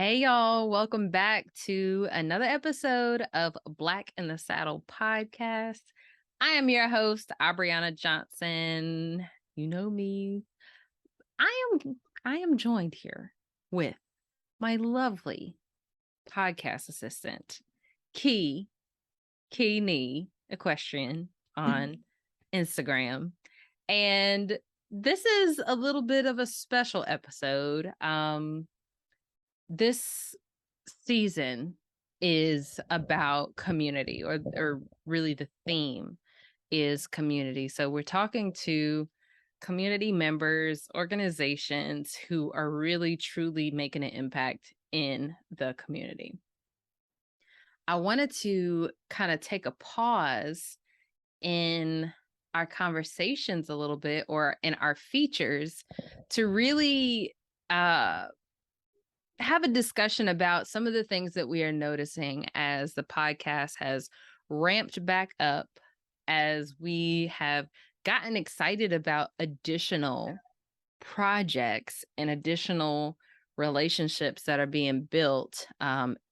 Hey y'all, welcome back to another episode of Black in the Saddle podcast. I am your host, Abriana Johnson. You know me. I am joined here with my lovely podcast assistant, Key Nee Equestrian on Instagram. And this is a little bit of a special episode. This season is about community, or really the theme is community. So we're talking to community members, organizations who are really truly making an impact in the community. I wanted to kind of take a pause in our conversations a little bit, or in our features, to really have a discussion about some of the things that we are noticing as the podcast has ramped back up, as we have gotten excited about additional projects and additional relationships that are being built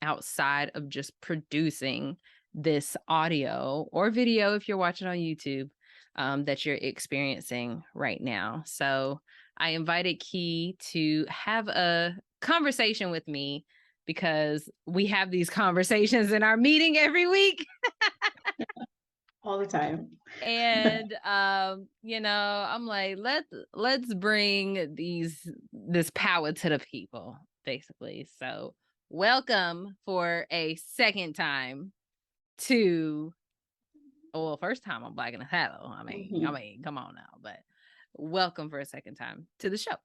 outside of just producing this audio or video, if you're watching on YouTube, that you're experiencing right now. So I invited Key to have a conversation with me, because we have these conversations in our meeting every week. All the time. And I'm like, let's bring this power to the people, basically. So welcome for a second time to, well, first time on Black in the Saddle. I mean, come on now, but welcome for a second time to the show.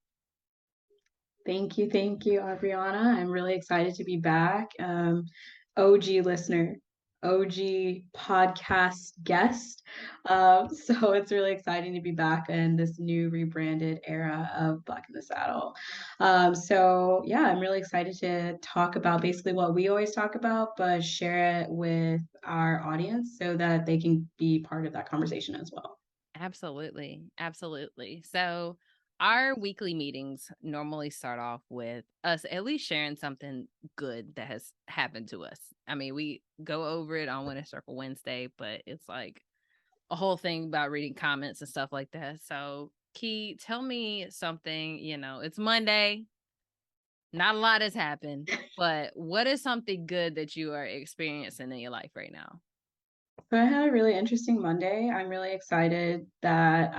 Thank you, Abriana. I'm really excited to be back. OG listener, OG podcast guest. So it's really exciting to be back in this new rebranded era of Black in the Saddle. So yeah, I'm really excited to talk about basically what we always talk about, but share it with our audience so that they can be part of that conversation as well. Absolutely. Absolutely. So our weekly meetings normally start off with us at least sharing something good that has happened to us. I mean, we go over it on Winter Circle Wednesday, but it's like a whole thing about reading comments and stuff like that. So, Key, tell me something. It's Monday. Not a lot has happened, but what is something good that you are experiencing in your life right now? So I had a really interesting Monday. I'm really excited that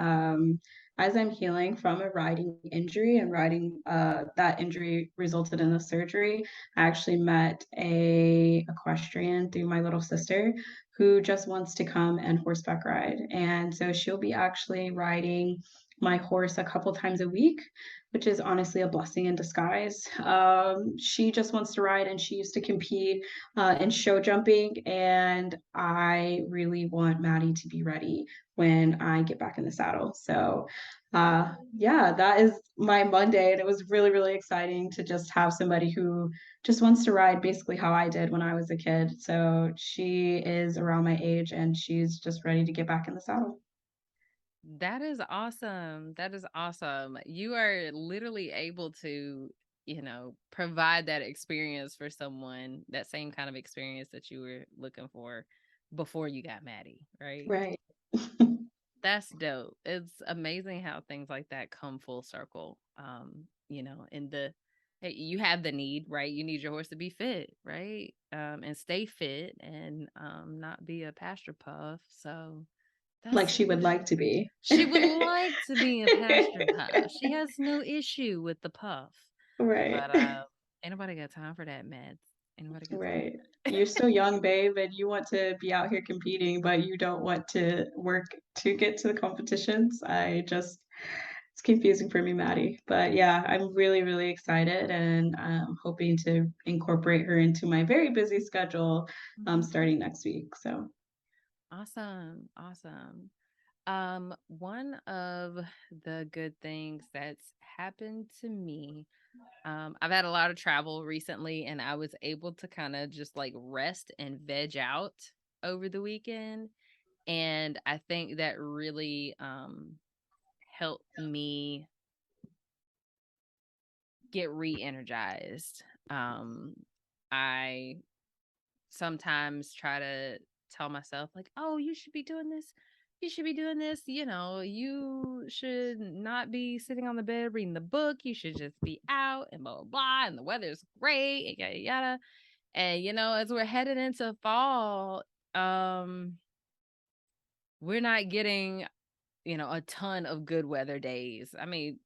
as I'm healing from a riding injury and riding that injury resulted in a surgery, I actually met a equestrian through my little sister who just wants to come and horseback ride. And so she'll be actually riding my horse a couple times a week, which is honestly a blessing in disguise. She just wants to ride, and she used to compete in show jumping. And I really want Maddie to be ready when I get back in the saddle. So, yeah, that is my Monday. And it was really, really exciting to just have somebody who just wants to ride basically how I did when I was a kid. So she is around my age and she's just ready to get back in the saddle. That is awesome. That is awesome. You are literally able to, provide that experience for someone, that same kind of experience that you were looking for before you got Maddie, right? Right. That's dope. It's amazing how things like that come full circle. In the hey, you have the need, right? You need your horse to be fit, right? And stay fit, and not be a pasture puff. So Like that's she would like to be. she would like to be a pasture puff. She has no issue with the puff. Right. But ain't nobody got time for that, meds. Ain't nobody got time Right. for that. You're still young, babe, and you want to be out here competing, but you don't want to work to get to the competitions. It's confusing for me, Maddie. But yeah, I'm really, really excited, and I'm hoping to incorporate her into my very busy schedule Mhm. starting next week. So, Awesome. Awesome. One of the good things that's happened to me, I've had a lot of travel recently, and I was able to kind of just like rest and veg out over the weekend. And I think that really helped me get re-energized. I sometimes try to tell myself, like, oh, you should be doing this. You should be doing this. You should not be sitting on the bed reading the book. You should just be out and blah, blah, blah. And the weather's great and yada, yada. And, as we're headed into fall, um, we're not getting, a ton of good weather days. I mean,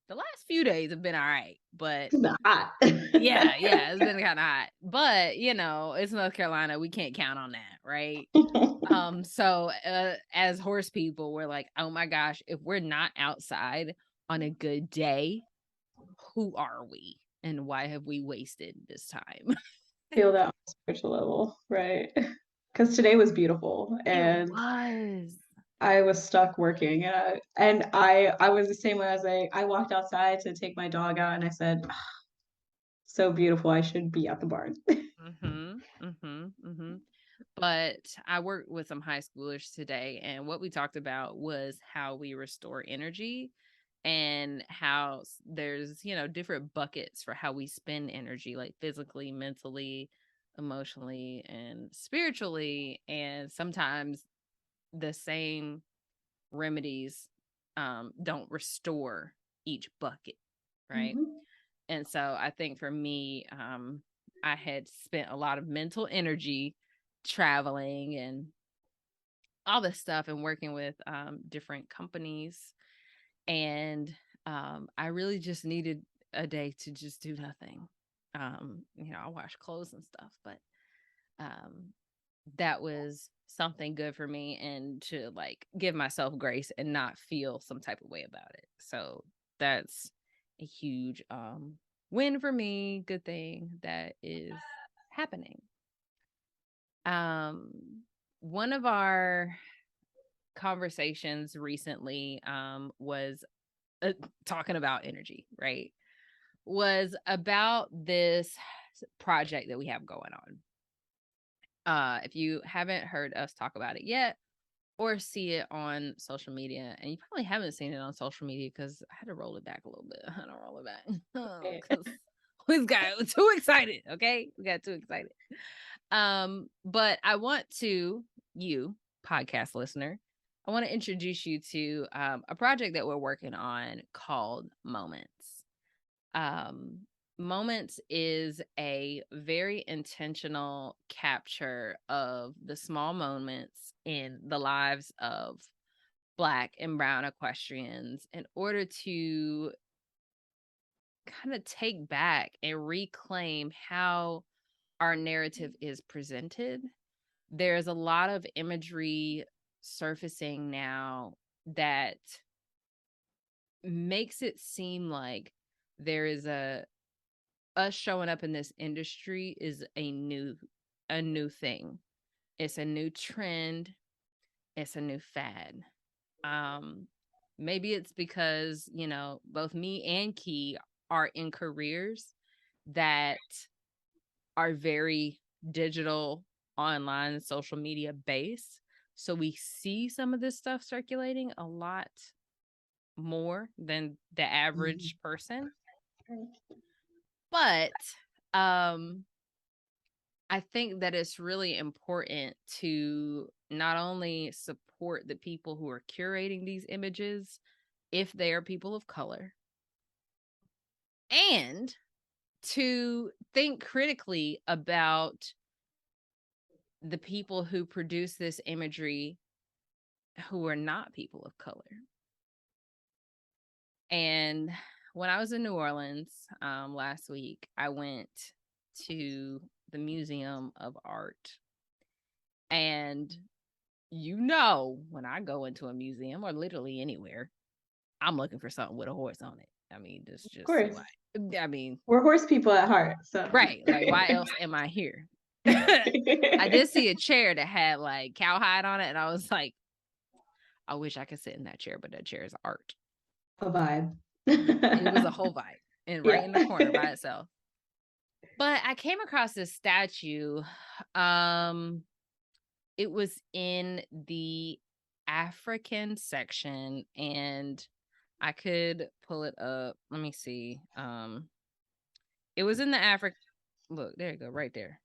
the last few days have been all right, but It's not hot. yeah, it's been kind of hot. But, it's North Carolina. We can't count on that, right? So as horse people, we're like, oh my gosh, if we're not outside on a good day, who are we? And why have we wasted this time? Feel that on a spiritual level, right? Because today was beautiful, It and was. I was stuck working, and I was the same way. I walked outside to take my dog out, and I said, "Ah, so beautiful. I should be at the barn." Mhm, mhm, mhm. But I worked with some high schoolers today, and what we talked about was how we restore energy and how there's, different buckets for how we spend energy, like physically, mentally, emotionally, and spiritually. And sometimes the same remedies don't restore each bucket, right? Mhm, And so I think for me, I had spent a lot of mental energy traveling and all this stuff and working with different companies. And I really just needed a day to just do nothing. I wash clothes and stuff, but um, that was something good for me and to like give myself grace and not feel some type of way about it. So that's a huge win for me, good thing that is happening. Um One of our conversations recently was talking about energy, right? Was about this project that we have going on. If you haven't heard us talk about it yet, or see it on social media, and you probably haven't seen it on social media because I had to roll it back a little bit. I had to roll it back right. because we got too excited. Okay, we got too excited. But I want to you podcast listener, I want to introduce you to a project that we're working on called Moments. Um, Moments is a very intentional capture of the small moments in the lives of Black and Brown equestrians in order to kind of take back and reclaim how our narrative is presented. There's a lot of imagery surfacing now that makes it seem like there is a us showing up in this industry is a new thing. It's a new trend. It's a new fad. Um Maybe it's because, both me and Key are in careers that are very digital, online, social media based. So we see some of this stuff circulating a lot more than the Mhm. average person. But um I think that it's really important to not only support the people who are curating these images, if they are people of color, and to think critically about the people who produce this imagery who are not people of color. And when I was in New Orleans last week, I went to the Museum of Art. And when I go into a museum or literally anywhere, I'm looking for something with a horse on it. I mean, that's Of just course. why. I mean, We're horse people at heart, so right. Like, why else am I here? I did see a chair that had like cowhide on it, and I was like, I wish I could sit in that chair, but that chair is art. a vibe. It was a whole vibe and right Yeah. in the corner by itself. But I came across this statue. Um, it was in the African section, and I could pull it up. Let me see. It was in the African. Look, there you go, right there.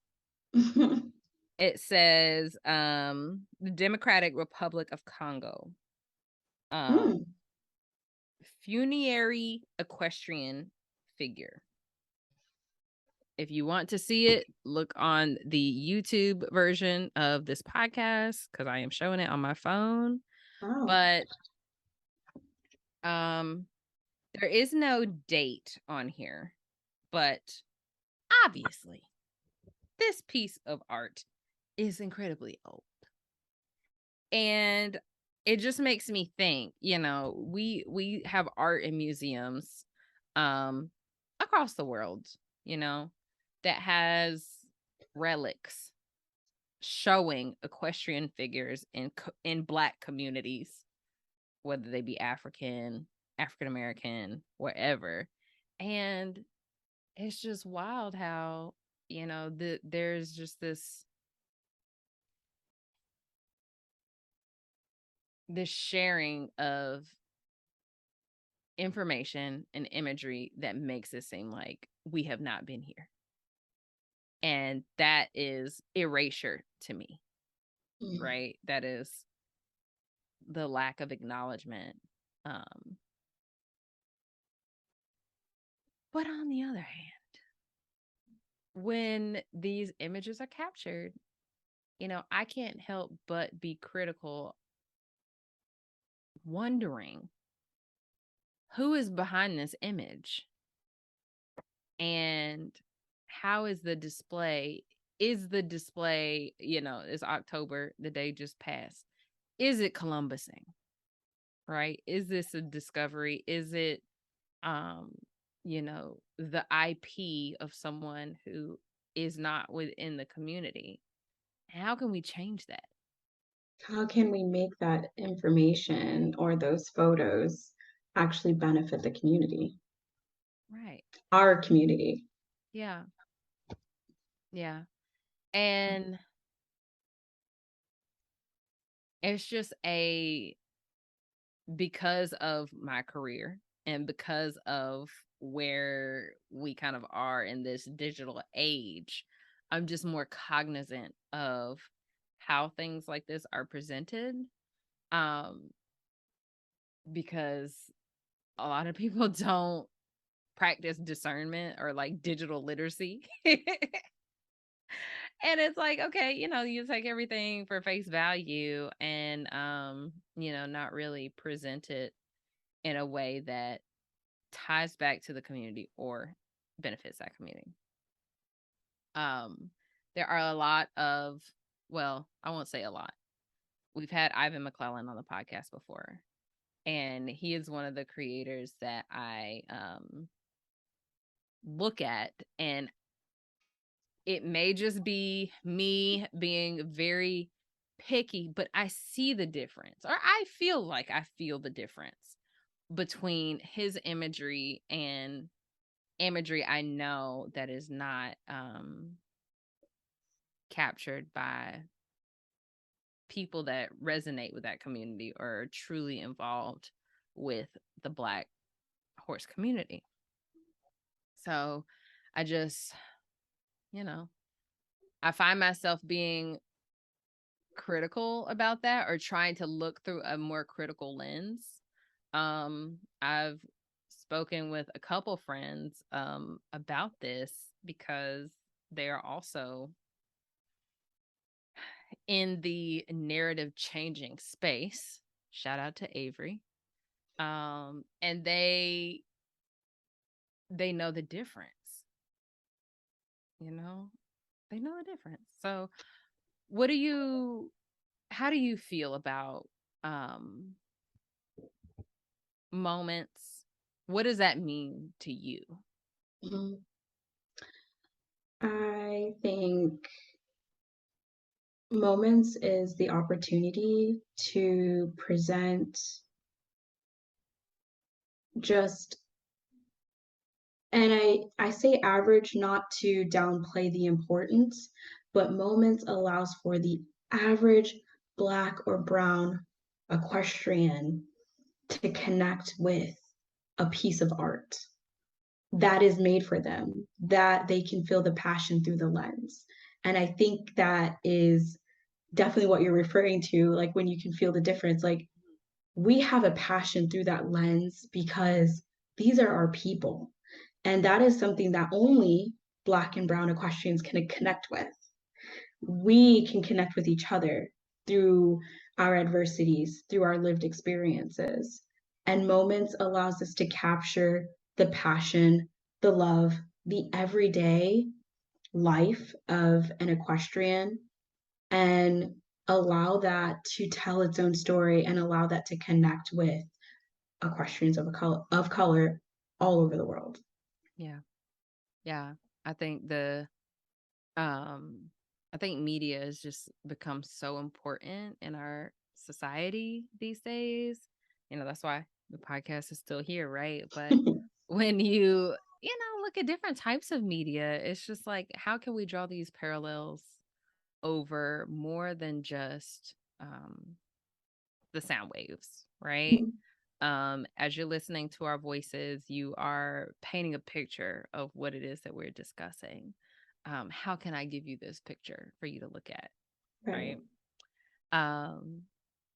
It says, the Democratic Republic of Congo. Mm. Funerary equestrian figure. If you want to see it, look on the YouTube version of this podcast because I am showing it on my phone. Wow. But there is no date on here, but obviously this piece of art is incredibly old. And it just makes me think, we have art in museums across the world, you know, that has relics showing equestrian figures in Black communities, whether they be African, African American, wherever. And it's just wild how, there's just this sharing of information and imagery that makes it seem like we have not been here. And that is erasure to me, Mm. right? That is the lack of acknowledgement. Um, but on the other hand, when these images are captured, I can't help but be critical, wondering who is behind this image and how is the display? Is the display, it's October, the day just passed. Is it Columbusing? Right? Is this a discovery? Is it um, the IP of someone who is not within the community? How can we change that? How can we make that information or those photos actually benefit the community, Right. our community? Yeah. Yeah. And it's just because of my career and because of where we kind of are in this digital age, I'm just more cognizant of how things like this are presented. Um, because a lot of people don't practice discernment or like digital literacy. And it's like, okay, you take everything for face value and not really present it in a way that ties back to the community or benefits that community. Um there are a lot of, well, I won't say a lot. We've had Ivan McClellan on the podcast before, and he is one of the creators that I look at, and it may just be me being very picky, but I see the difference, or I feel like I feel the difference between his imagery and imagery I know that is not captured by people that resonate with that community or are truly involved with the Black horse community. So I just, you know, I find myself being critical about that or trying to look through a more critical lens. I've spoken with a couple friends about this because they are also in the narrative changing space. Shout out to Avery. And they know the difference. You know, they know the difference. So, what do you how do you feel about um moments? What does that mean to you? Mhm. I think moments is the opportunity to present just, and I say average not to downplay the importance, but moments allows for the average Black or brown equestrian to connect with a piece of art. that is made for them, that they can feel the passion through the lens. And I think that is definitely what you're referring to, like when you can feel the difference. Like we have a passion through that lens because these are our people. And that is something that only Black and Brown equestrians can connect with. We can connect with each other through our adversities, through our lived experiences. And Moments allows us to capture the passion, the love, the everyday life of an equestrian and allow that to tell its own story and allow that to connect with equestrians of color all over the world. Yeah. Yeah. I think the um I think media has just become so important in our society these days. That's why the podcast is still here, right? But when look at different types of media, it's just like, how can we draw these parallels over more than just the sound waves, right? As you're listening to our voices, you are painting a picture of what it is that we're discussing. How can I give you this picture for you to look at? Right. Right. Um,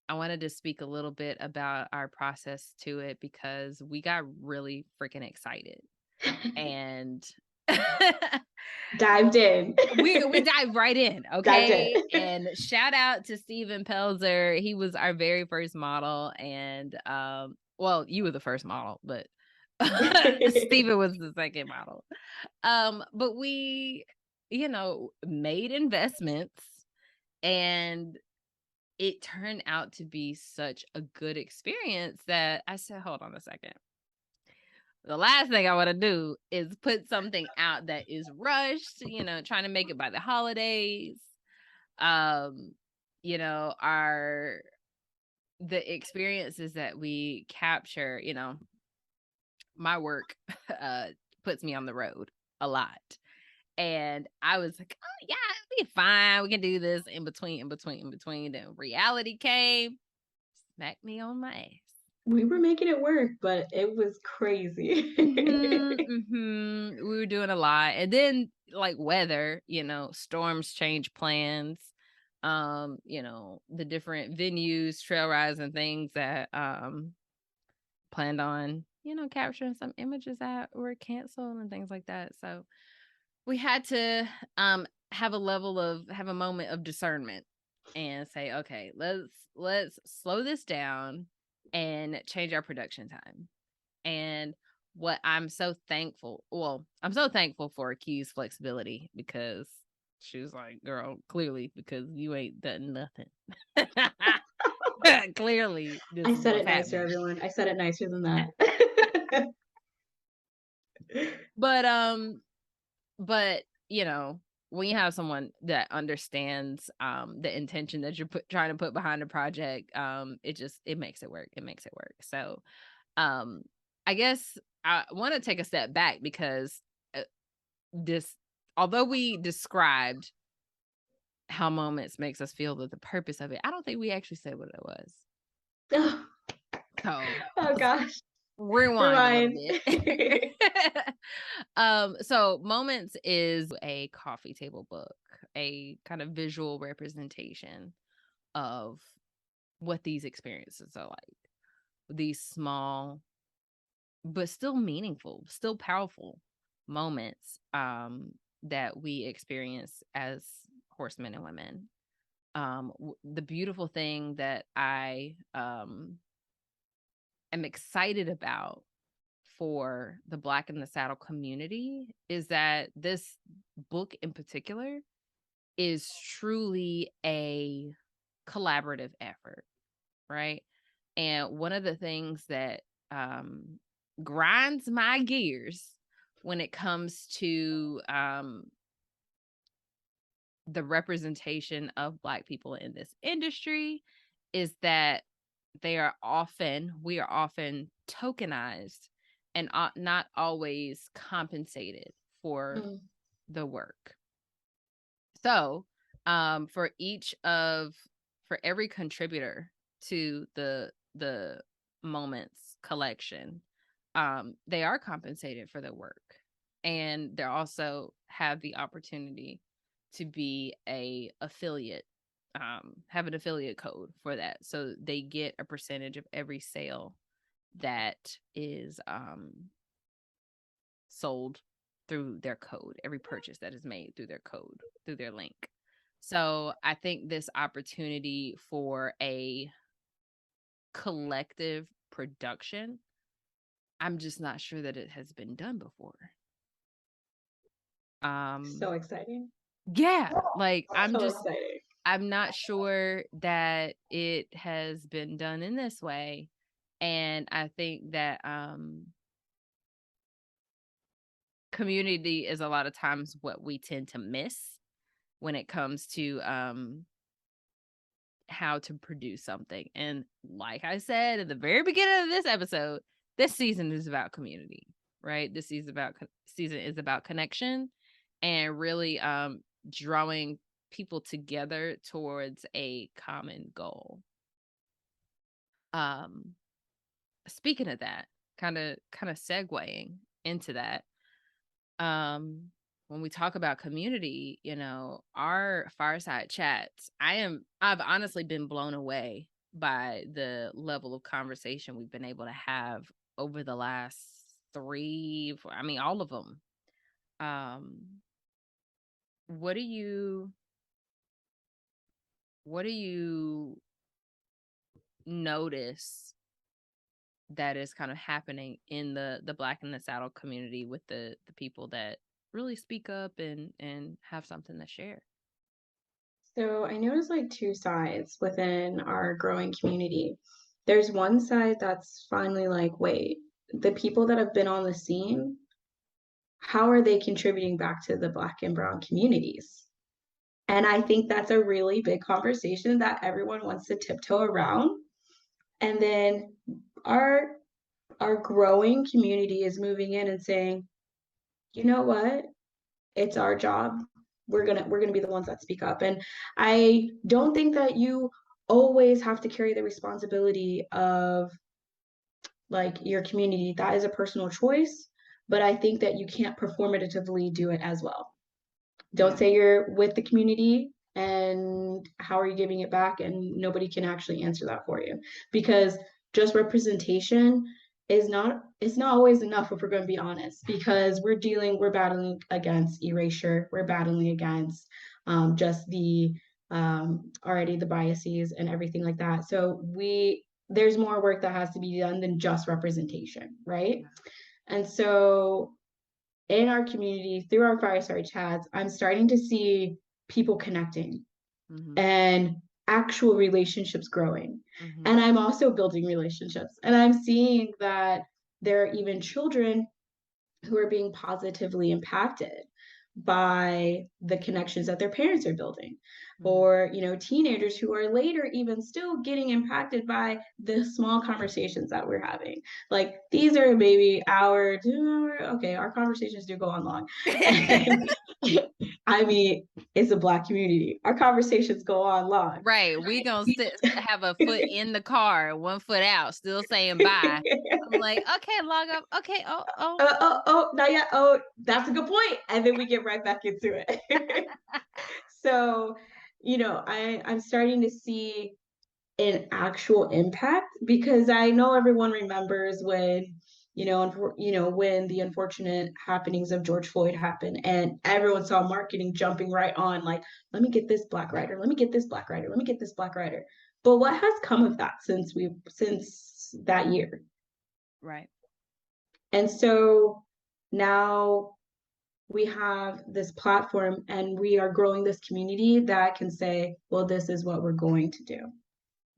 I wanted to speak a little bit about our process to it because we got really freaking excited and Dived in. we dive right in, Dived in. okay? And shout out to Steven Pelzer. He was our very first model, and well, you were the first model, but Steven was the second model. But we, made investments, and it turned out to be such a good experience that I said, hold on a second. The last thing I want to do is put something out that is rushed, trying to make it by the holidays. Um, our the experiences that we capture, my work puts me on the road a lot. And I was like, oh yeah, it'll be fine. We can do this in between. Then reality came, smacked me on my ass. We were making it work, but it was crazy. We were doing a lot. And then like weather, storms change plans. The different venues, trail rides and things that planned on, capturing some images that were canceled and things like that. So we had to have a moment of discernment and say, okay, let's slow this down and change our production time. And I'm so thankful for Key's flexibility because she was like, girl, clearly, because you ain't done nothing. Clearly, this I is said what's it nicer, happening. everyone. I said it nicer than that. But but when you have someone that understands the intention that you're trying to put behind the project, it makes it work. It makes it work. So um I guess I want to take a step back because uh, this although we described how moments makes us feel that the purpose of it, I don't think we actually said what it was. Oh, So oh gosh. rewind a little Rewind. bit. So Moments is a coffee table book, a kind of visual representation of what these experiences are like. These small but still meaningful, still powerful moments that we experience as horsemen and women. The beautiful thing that I am excited about for the Black in the Saddle community is that this book in particular is truly a collaborative effort, right? And one of the things that grinds my gears when it comes to the representation of Black people in this industry is that we are often tokenized and not always compensated for Mm, the work. So, for every contributor to the Moments collection, they are compensated for their work, and they also have the opportunity to be a affiliate, have an affiliate code for that, so they get a percentage of every sale that is sold through their code, every purchase that is made through their code, through their link. So I think this opportunity for a collective production, I'm just not sure that it has been done before. So exciting. Yeah, like So exciting. I'm not sure that it has been done in this way. And I think that community is a lot of times what we tend to miss when it comes to how to produce something. And like I said at the very beginning of this episode, this season is about community, right? This season is about connection and really drawing people together towards a common goal. Speaking of that, kind of segueing into that, when we talk about community, you know, our fireside chats, I've honestly been blown away by the level of conversation we've been able to have over the last all of them. What do you notice that is kind of happening in the Black in the Saddle community with the people that really speak up and have something to share? So I noticed like two sides within our growing community. There's one side that's finally like, wait, the people that have been on the scene, how are they contributing back to the Black and Brown communities? And I think that's a really big conversation that everyone wants to tiptoe around. And then our our growing community is moving in and saying, you know what? It's our job. We're gonna be the ones that speak up. And I don't think that you always have to carry the responsibility of like your community. That is a personal choice, but I think that you can't performatively do it as well. Don't Yeah. say you're with the community and how are you giving it back, and nobody can actually answer that for you, because just representation is not, it's not always enough if we're going to be honest, because we're battling against erasure, we're battling against just the already the biases and everything like that. So there's more work that has to be done than just representation, right? Yeah. And so in our community, through our fireside chats, I'm starting to see people connecting Mhm. and actual relationships growing. Mhm. And I'm also building relationships. And I'm seeing that there are even children who are being positively impacted by the connections that their parents are building, Mhm. or teenagers who are later even still getting impacted by the small conversations that we're having. Like, these are maybe hour 2 hour, okay, our conversations do go on long. And I mean, it's a Black community, our conversations go on long. Right. We gonna have a foot in the car, one foot out, still saying bye. I'm like, okay, log up. Okay. Oh. Not yet. Oh, that's a good point. And then we get right back into it. So, I'm starting to see an actual impact, because I know everyone remembers when, when the unfortunate happenings of George Floyd happened, and everyone saw marketing jumping right on, like, let me get this Black writer, let me get this Black writer, let me get this Black writer. But what has come of that since that year? Right. And so now we have this platform and we are growing this community that can say, well, this is what we're going to do. Yeah.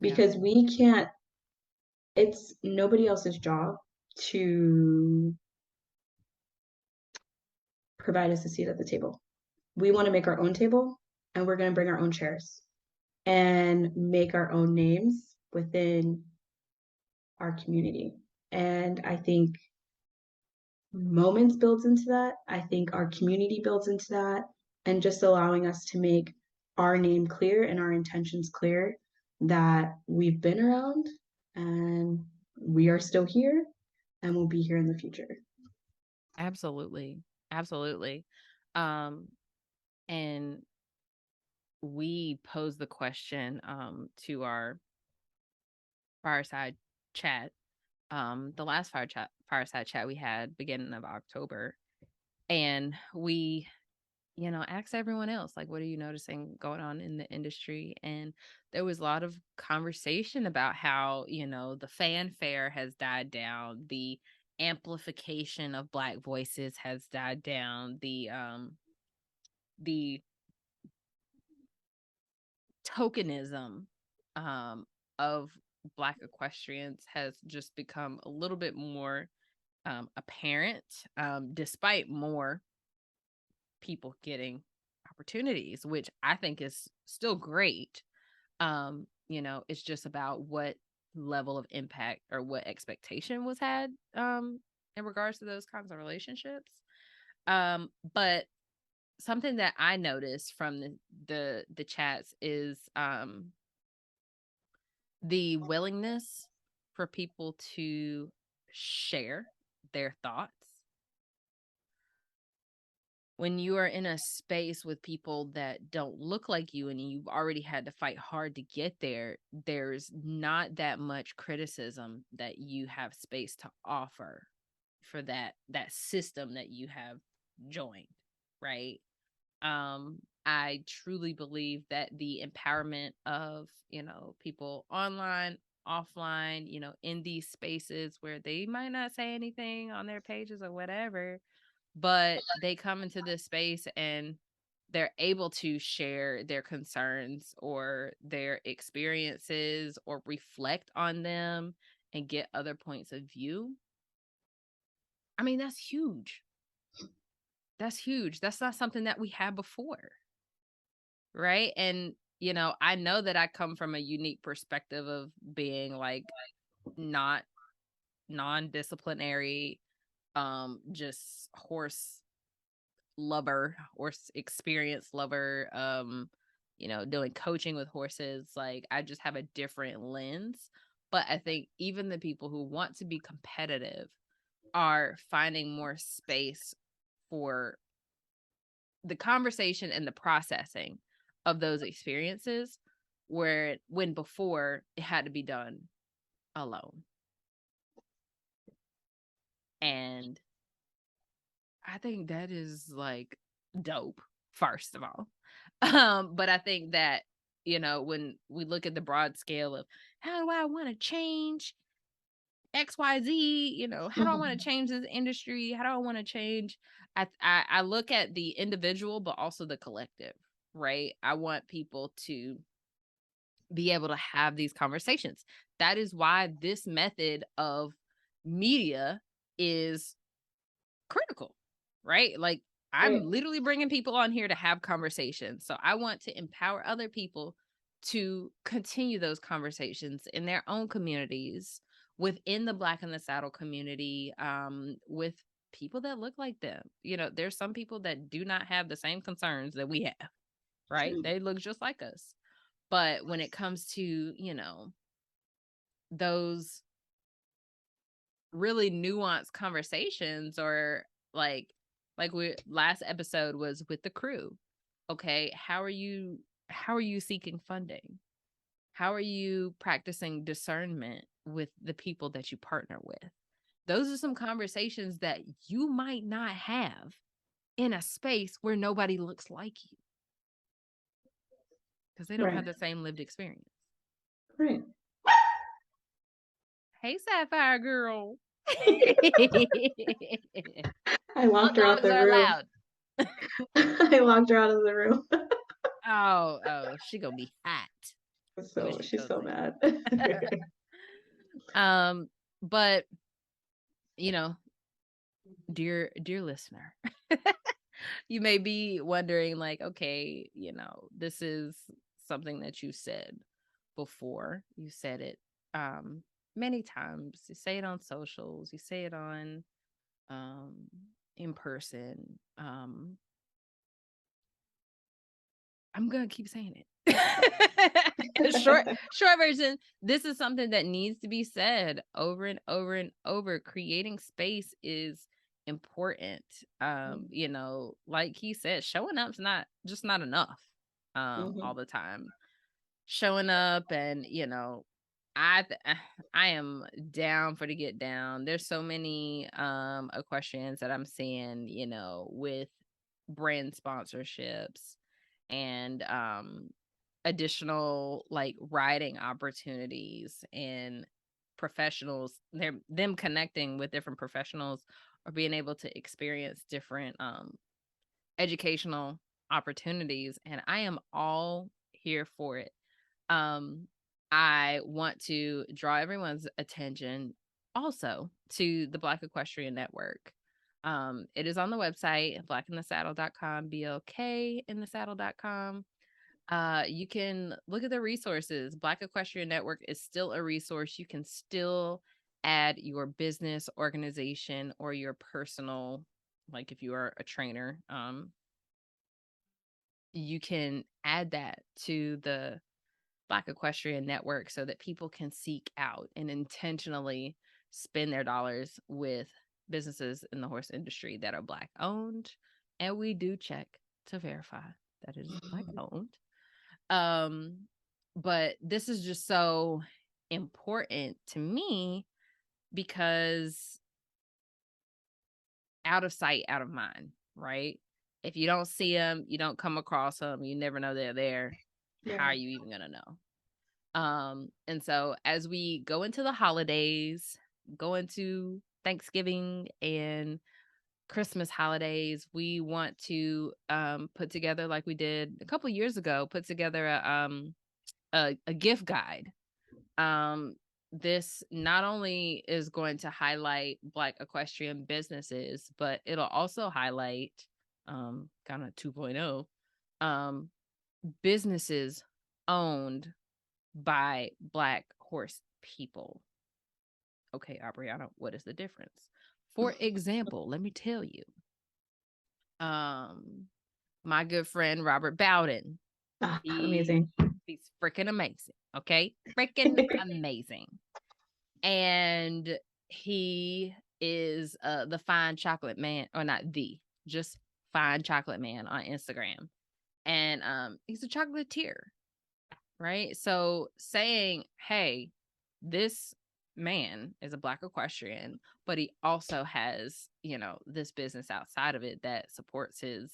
Because we can't, it's nobody else's job to provide us a seat at the table. We want to make our own table, and we're going to bring our own chairs and make our own names within our community. And I think moments builds into that. I think our community builds into that, and just allowing us to make our name clear and our intentions clear, that we've been around and we are still here, and will be here in the future. Absolutely. Absolutely. Um, and we posed the question to our fireside chat. The last fireside chat we had beginning of October. And we, asked everyone else, like, what are you noticing going on in the industry? And there was a lot of conversation about how, the fanfare has died down, the amplification of Black voices has died down, the tokenism of Black equestrians has just become a little bit more apparent, despite more people getting opportunities, which I think is still great. It's just about what level of impact or what expectation was had in regards to those kinds of relationships. But something that I noticed from the chats is the willingness for people to share their thoughts. When you are in a space with people that don't look like you and you've already had to fight hard to get there, there's not that much criticism that you have space to offer for that system that you have joined, right? I truly believe that the empowerment of, people online, offline, in these spaces where they might not say anything on their pages or whatever, but they come into this space and they're able to share their concerns or their experiences or reflect on them and get other points of view. I mean, that's huge. That's huge. That's not something that we had before. Right. And, I know that I come from a unique perspective of being like not non-disciplinary, just horse lover, horse experience lover, doing coaching with horses. Like, I just have a different lens. But I think even the people who want to be competitive are finding more space for the conversation and the processing of those experiences, where when before it had to be done alone. And I think that is like dope, first of all. But I think that, when we look at the broad scale of how do I want to change XYZ, how do I want to change this industry? How do I want to change? I look at the individual, but also the collective, right? I want people to be able to have these conversations. That is why this method of media is critical, right? Like, Right. I'm literally bringing people on here to have conversations. So I want to empower other people to continue those conversations in their own communities, within the Black in the Saddle community, with people that look like them. There's some people that do not have the same concerns that we have, right? True. They look just like us. But when it comes to, those really nuanced conversations, or like we last episode was with the crew. Okay, how are you seeking funding? How are you practicing discernment with the people that you partner with? Those are some conversations that you might not have in a space where nobody looks like you, because they don't have Right. the same lived experience. Right. Hey, Sapphire girl. I All locked her out dogs the are room. allowed. I locked her out of the room. Oh, she gonna be hot when So she she's goes so mad. in. But you know, dear listener, you may be wondering, like, okay, this is something that you said before. You said it many times. You say it on socials. You say it on um in person. I'm gonna keep saying Short version, this is something that needs to be said over and over and over. Creating space is important. You know, like he said, showing up's not enough Mhm. all the time. Showing up and, you know, I am down for the get down. There's so many equestrians that I'm seeing, you know, with brand sponsorships and additional like riding opportunities and professionals, they're them connecting with different professionals or being able to experience different educational opportunities, and I am all here for it. um, I want to draw everyone's attention also to the Black Equestrian Network. It is on the website, blackinthesaddle.com, blkinthesaddle.com. You can look at the resources. Black Equestrian Network is still a resource. You can still add your business, organization, or your personal, like if you are a trainer, you can add that to the Black Equestrian Network so that people can seek out and intentionally spend their dollars with businesses in the horse industry that are Black owned. And we do check to verify that it is Black owned. Um, but this is just so important to me because out of sight, out of mind, right? If you don't see them, you don't come across them, you never know they're there. How Yeah. are you even going to know? And so as we go into the holidays, go into Thanksgiving and Christmas holidays, we want to put together, like we did a couple years ago, put together a gift guide. Um this not only is going to highlight Black equestrian businesses, but it'll also highlight kind of 2.0 um businesses owned by Black horse people. Okay, Abriana, what is the difference? For example, let me tell you. Um, my good friend Robert Bowden, Ah, he amazing. he's freaking amazing. Okay, freaking amazing, and he is the fine chocolate man, or not the, just fine chocolate man on Instagram, and he's a chocolatier. Right? So saying, hey, this man is a Black equestrian, but he also has, you know, this business outside of it that supports his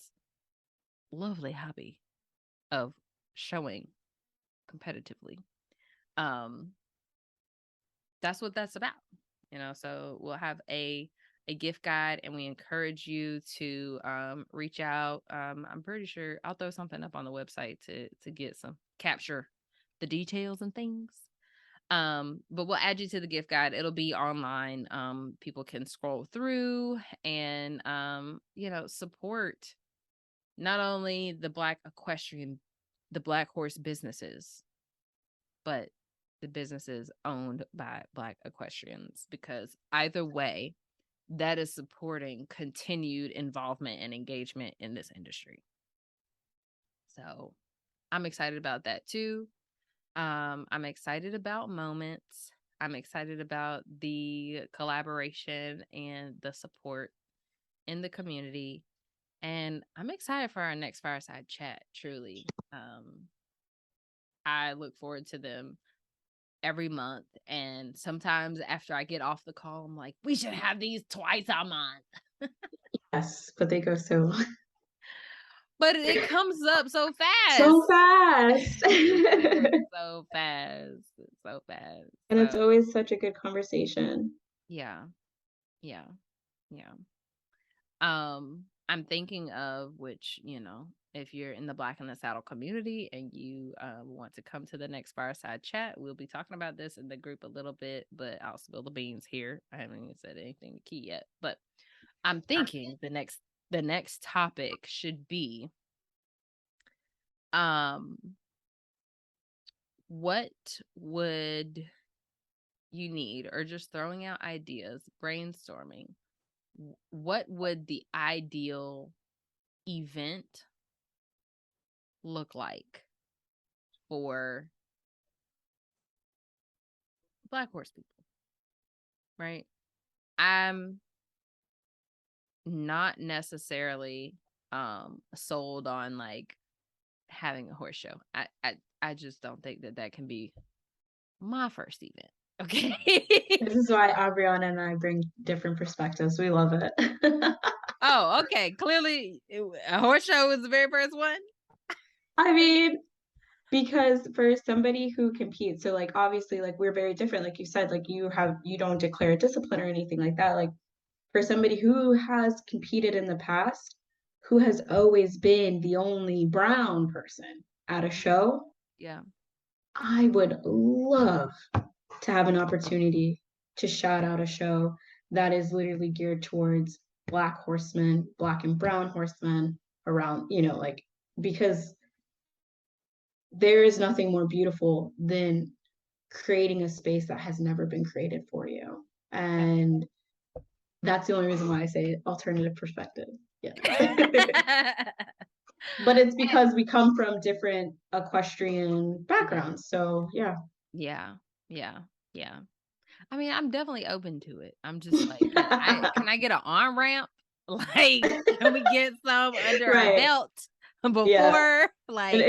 lovely hobby of showing competitively. Um, that's what that's about. You know, so we'll have a gift guide and we encourage you to reach out. I'm pretty sure I'll throw something up on the website to get some capture the details and things. But we'll add you to the gift guide. It'll be online. People can scroll through and you know, support not only the Black equestrian, the Black horse businesses, but the businesses owned by Black equestrians, because either way, that is supporting continued involvement and engagement in this industry. So I'm excited about that too. I'm excited about moments. I'm excited about the collaboration and the support in the community. And I'm excited for our next fireside chat, truly. I look forward to them every month. And sometimes after I get off the call, I'm like, we should have these twice a month. Yes, but they go so But it comes up so fast. so fast. It goes And so fast. So fast. it's So always such a good conversation. yeah. Yeah. Yeah. I'm thinking of, which, you know, if you're in the Black in the Saddle community and you want to come to the next fireside chat, we'll be talking about this in the group a little bit, but I'll spill the beans here. I haven't even said anything to Key yet, but I'm thinking the next topic should be um what would you need, or just throwing out ideas, brainstorming. What would the ideal event look like for Black horse people, right? I'm not necessarily sold on like having a horse show. I just don't think that that can be my first event. Okay. This is why Abriana and I bring different perspectives. We love it. Oh, okay. Clearly, a horse show was the very first one. I mean, because for somebody who competes, so like obviously like we're very different. Like you said, like you don't declare a discipline or anything like that. Like for somebody who has competed in the past, who has always been the only brown person at a show, Yeah. I would love to have an opportunity to shout out a show that is literally geared towards Black horsemen, Black and brown horsemen around, like because there is nothing more beautiful than creating a space that has never been created for you. And that's the only reason why I say alternative perspective. Yeah. But it's because we come from different equestrian backgrounds. So yeah. Yeah. Yeah. Yeah. I mean, I'm definitely open to it. I'm just like, can I get an on ramp? Like, can we get some under our Right. belt Yeah. before? Like, An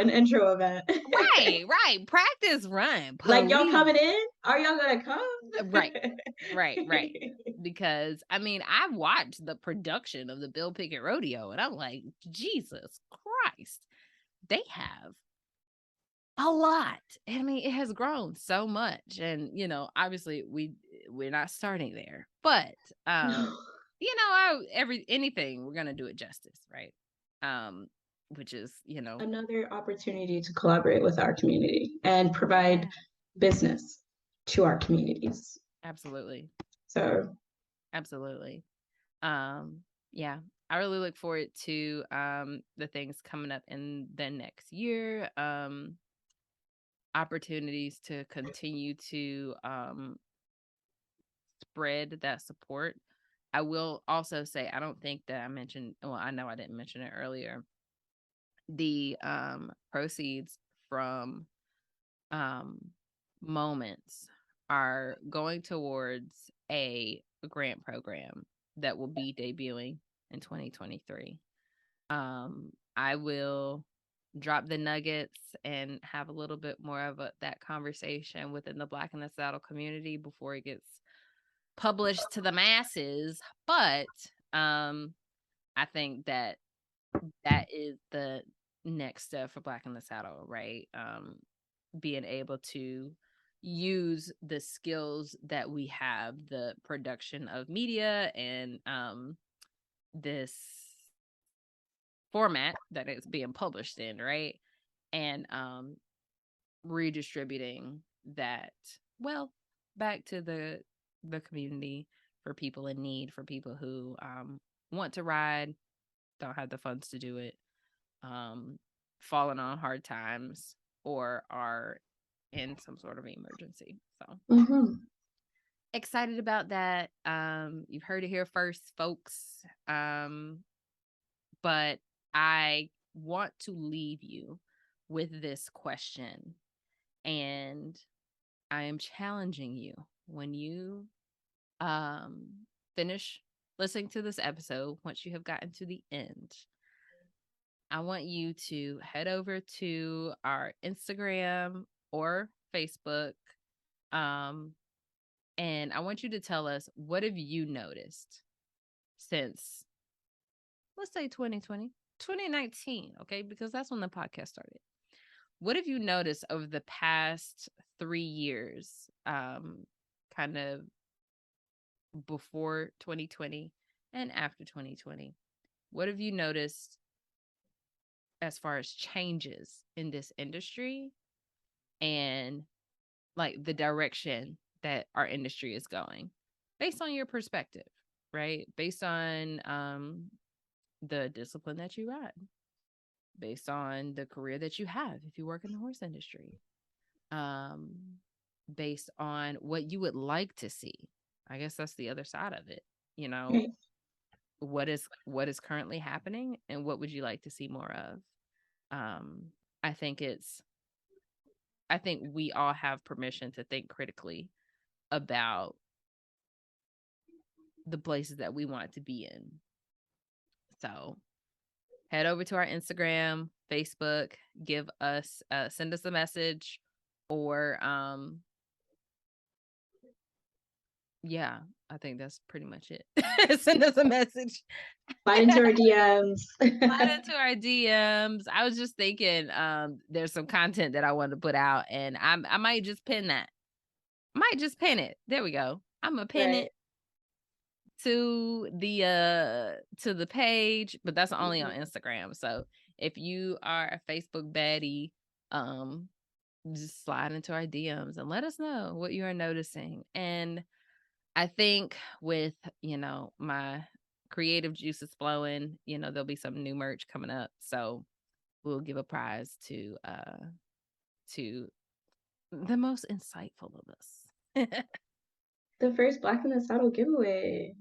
intro event. right. Practice run, Like y'all coming please. in? Are y'all gonna come? Right. Because I mean, I watched the production of the Bill Pickett Rodeo, and I'm like, Jesus Christ, they have a lot. I mean, it has grown so much, and obviously we're not starting there, but No. anything we're gonna do it justice, right? Which is Another opportunity to collaborate with our community and provide yeah, business to our communities. absolutely, So absolutely. Yeah, I really look forward to the things coming up in the next year. Opportunities to continue to spread that support. I will also say I don't think that I mentioned, well, I know I didn't mention it earlier. The proceeds from um moments are going towards a grant program that will be debuting in 2023. I will drop the nuggets and have a little bit more of that conversation within the Black in the Saddle community before it gets published to the masses. But I think that that is the next step for Black in the Saddle, right? Being able to use the skills that we have, the production of media and this format that it's being published in, right? And redistributing that, well, back to the community, for people in need, for people who want to ride, don't have the funds to do it, falling on hard times, or are in some sort of emergency. So excited about that. You've heard it here first, folks. But I want to leave you with this question, and I am challenging you when you finish listening to this episode, once you have gotten to the end. I want you to head over to our Instagram or Facebook. Um, and I want you to tell us, what have you noticed since, let's say 2020, 2019, okay? Because that's when the podcast started. What have you noticed over the past 3 years, kind of before 2020 and after 2020? What have you noticed as far as changes in this industry and like the direction that our industry is going, based on your perspective, right? Based on the discipline that you ride, based on the career that you have if you work in the horse industry, um, based on what you would like to see. I guess that's the other side of it. You know, right. what is currently happening and what would you like to see more of? I think it's I think we all have permission to think critically about the places that we want to be in. So head over to our Instagram, Facebook, send us a message, or yeah, I think that's pretty much it. Send us a message. Slide into our DMs. Slide into our DMs. I was just thinking, there's some content that I want to put out, and I might just pin that. Might just pin it. There we go. I'm gonna pin Right. it to the page, but that's only on Instagram. So if you are a Facebook baddie, just slide into our DMs and let us know what you are noticing. And I think with, my creative juices flowing, there'll be some new merch coming up. So we'll give a prize to the most insightful of us. The first Black in the Saddle giveaway.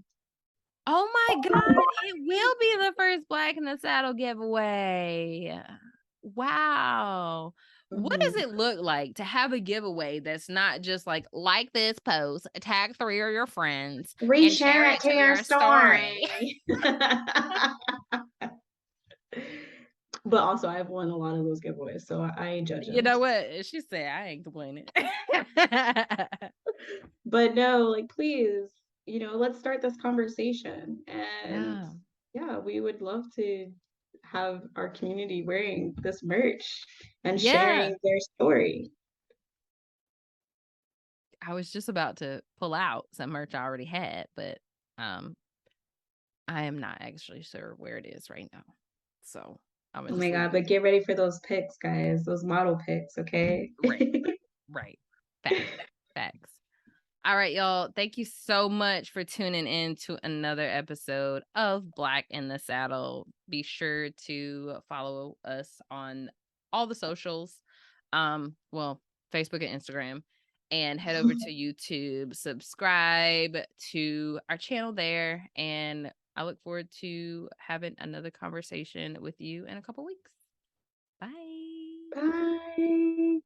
Oh my God, it will be the first Black in the Saddle giveaway. Wow. What does it look like to have a giveaway that's not just like this post, tag 3 of your friends, and share Reshare it it to to your your story? story. But also, I've won a lot of those giveaways, so I ain't judging. You know what? She said, I ain't complaining. But no, like, please, let's start this conversation. And Yeah. yeah, we would love to have our community wearing this merch and Yeah. sharing their story. I was just about to pull out some merch I already had, but I am not actually sure where it is right now. So I'm Oh gonna my just leave God, it. but get ready for those pics, guys, those model pics, okay? Right. Facts. All right, y'all. Thank you so much for tuning in to another episode of Black in the Saddle. Be sure to follow us on all the socials. Well, Facebook and Instagram. And head over to YouTube, subscribe to our channel there. And I look forward to having another conversation with you in a couple weeks. Bye. Bye.